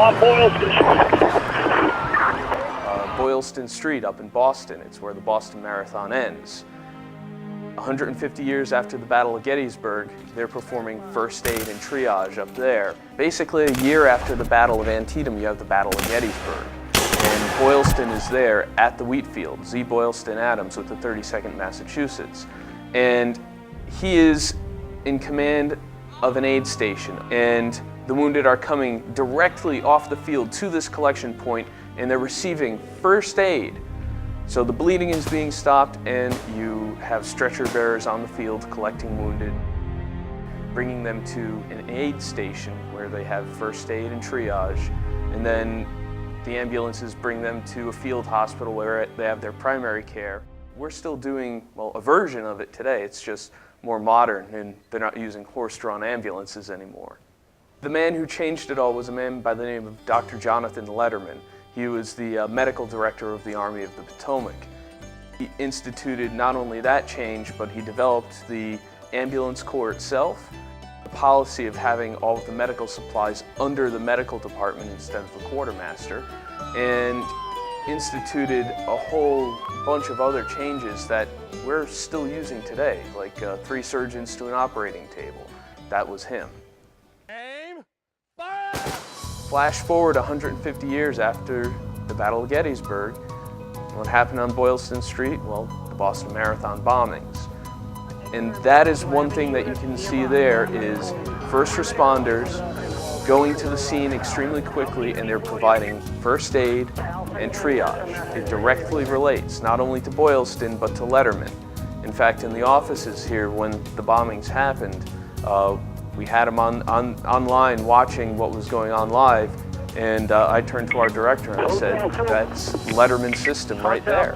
on Boylston. Boylston Street up in Boston. It's where the Boston Marathon ends. 150 years after the Battle of Gettysburg, they're performing first aid and triage up there. Basically, a year after the Battle of Antietam, you have the Battle of Gettysburg. And Boylston is there at the wheat field, Z. Boylston Adams with the 32nd Massachusetts. And he is in command of an aid station. And the wounded are coming directly off the field to this collection point, and they're receiving first aid. So the bleeding is being stopped, and you have stretcher bearers on the field collecting wounded, bringing them to an aid station where they have first aid and triage, and then the ambulances bring them to a field hospital where they have their primary care. We're still doing, well, a version of it today. It's just more modern, and they're not using horse-drawn ambulances anymore. The man who changed it all was a man by the name of Dr. Jonathan Letterman. He was the medical director of the Army of the Potomac. He instituted not only that change, but he developed the ambulance corps itself, the policy of having all of the medical supplies under the medical department instead of the quartermaster, and instituted a whole bunch of other changes that we're still using today, like 3 surgeons to an operating table. That was him. Aim, fire! Flash forward 150 years after the Battle of Gettysburg. What happened on Boylston Street? Well, the Boston Marathon bombings. And that is one thing that you can see there is first responders going to the scene extremely quickly, and they're providing first aid and triage. It directly relates not only to Boylston but to Letterman. In fact, in the offices here when the bombings happened, we had him online watching what was going on live, and I turned to our director and I said, that's Letterman's system right there.